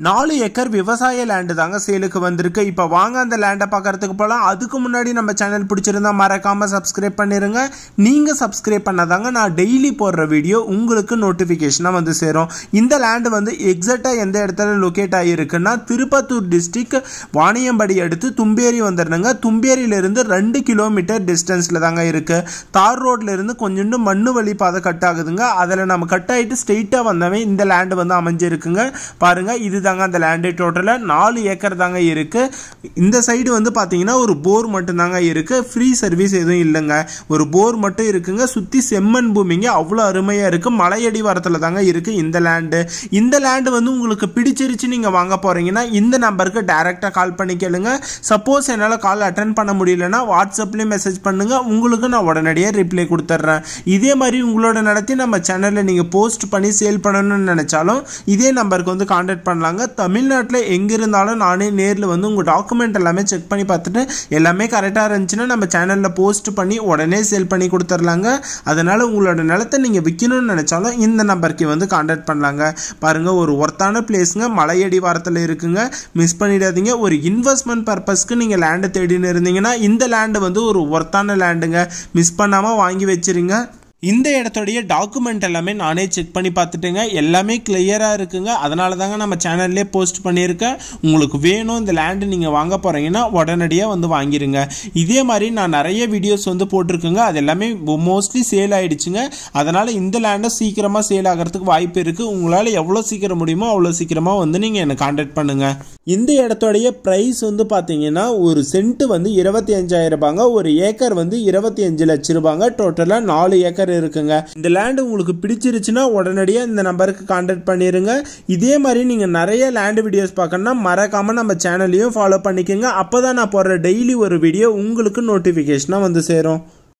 4 acre விவசாய land தாங்க சேலுக்கு வந்திருக்கு. இப்போ வாங்க அந்த லேண்டை பார்க்கறதுக்கு போகலாம். அதுக்கு முன்னாடி நம்ம சேனல் பிடிச்சிருந்தா மறக்காம சப்ஸ்கிரைப் பண்ணிருங்க. நீங்க சப்ஸ்கிரைப் பண்ணாதாங்க நான் டெய்லி போடுற வீடியோ உங்களுக்கு நோட்டிஃபிகேஷனாக வந்து சேரும். இந்த லேண்டு வந்து எக்ஸாக்டாக எந்த இடத்துல லொக்கேட் ஆகிருக்குன்னா திருப்பத்தூர் டிஸ்ட்ரிக்ட் வாணியம்படி அடுத்து தும்பேரி வந்துடுங்க. தும்பேரியிலிருந்து 2 கிலோமீட்டர் டிஸ்டன்ஸில் தாங்க இருக்கு. தார் ரோட்ல இருந்து கொஞ்சோண்டு மண்ணு வழி பாதை கட் ஆகுதுங்க. அதில் நம்ம கட் ஆகிட்டு ஸ்ட்ரெயிட்டாக வந்தவன் இந்த லேண்டு வந்து அமைஞ்சிருக்குங்க. பாருங்க, இது அந்த லேண்ட் டோட்டலா 4 ஏக்கர் தாங்க இருக்கு. இந்த சைடு வந்து பாத்தீங்கன்னா ஒரு போர் மட்டும் தாங்க இருக்கு. ஃப்ரீ சர்வீஸ் எதுவும் இல்லைங்க. ஒரு போர் மட்டும் இருக்குங்க. சுத்தி செம்மண் பூமிங்க, அவ்வளவு அருமையா இருக்கு. மலையடி வாரத்துல தாங்க இருக்கு இந்த லேண்டு. இந்த லேண்டு வந்து உங்களுக்கு பிடிச்சிருச்சு நீங்க வாங்க போறீங்கன்னா இந்த நம்பருக்கு டைரக்டா கால் பண்ணி கேளுங்க. சப்போஸ் என்னால கால் அட்டென்ட் பண்ண முடியலன்னா வாட்ஸ்அப்லயே மெசேஜ் பண்ணுங்க. உங்களுக்கு நான் உடனடியாக ரிப்ளை கொடுத்துட்றேன். இதே மாதிரி உங்களோட நடத்தி நம்ம சேனல்ல நீங்க போஸ்ட் பண்ணி சேல் பண்ணணும்னு நினைச்சாலும் இதே நம்பருக்கு வந்து கான்டாக்ட் பண்ணலாம். தமிழ்நாட்டில் எங்க இருந்தாலும் நானே நேரில் வந்து உங்க டாக்குமெண்ட் எல்லாமே செக் பண்ணி பார்த்துட்டு எல்லாமே கரெக்டாக இருந்துச்சுன்னா நம்ம சேனலில் போஸ்ட் பண்ணி உடனே சேல் பண்ணி கொடுத்துர்லாங்க. அதனால உங்களோட நிலத்தை நீங்க விற்கணும்னு நினைச்சாலும் இந்த நம்பருக்கு வந்து கான்டாக்ட் பண்ணலாங்க. பாருங்க, ஒரு ஒர்த்தான பிளேஸ்ங்க, மலையடி வாரத்தில் இருக்குங்க. மிஸ் பண்ணிடாதீங்க. ஒரு இன்வெஸ்ட்மெண்ட் பர்பஸ்க்கு நீங்க லேண்டை தேடின்னு இருந்தீங்கன்னா இந்த லேண்டு வந்து ஒரு ஒர்த்தான லேண்டுங்க. மிஸ் பண்ணாம வாங்கி வச்சிருங்க. இந்த இடத்துடைய டாக்குமெண்ட் எல்லாமே நானே செக் பண்ணி பார்த்துட்டேங்க. எல்லாமே கிளியராக இருக்குங்க. அதனால தாங்க நம்ம சேனல்லே போஸ்ட் பண்ணியிருக்கேன். உங்களுக்கு வேணும் இந்த லேண்டு நீங்கள் வாங்க போகிறீங்கன்னா உடனடியாக வந்து வாங்கிடுங்க. இதே மாதிரி நான் நிறைய வீடியோஸ் வந்து போட்டிருக்குங்க. அது எல்லாமே மோஸ்ட்லி சேல் ஆகிடுச்சுங்க. அதனால் இந்த லேண்டை சீக்கிரமாக சேல் ஆகிறதுக்கு வாய்ப்பு இருக்குது. உங்களால் எவ்வளோ சீக்கிரம் முடியுமோ அவ்வளோ சீக்கிரமாக வந்து நீங்கள் என்னை கான்டாக்ட் பண்ணுங்கள். இந்த இடத்துடைய ப்ரைஸ் வந்து பார்த்தீங்கன்னா ஒரு சென்ட் வந்து 25,000 ரூபாங்க. ஒரு ஏக்கர் வந்து 25 லட்சம் ரூபாங்க. டோட்டலாக 4 ஏக்கர் இருக்குங்க. இந்த லேண்ட் உங்களுக்கு பிடிச்சிருச்சுன்னா உடனடியா இந்த நம்பருக்கு கான்டாக்ட் பண்ணிருங்க. இதே மாதிரி நீங்க நிறைய லேண்ட் வீடியோஸ் பார்க்கணும்னா மறக்காம நம்ம சேனலையும் ஃபாலோ பண்ணிக்கோங்க. அப்பதான் நான் போடுற டெய்லி ஒரு வீடியோ உங்களுக்கு நோட்டிபிகேஷனா வந்து சேரும்.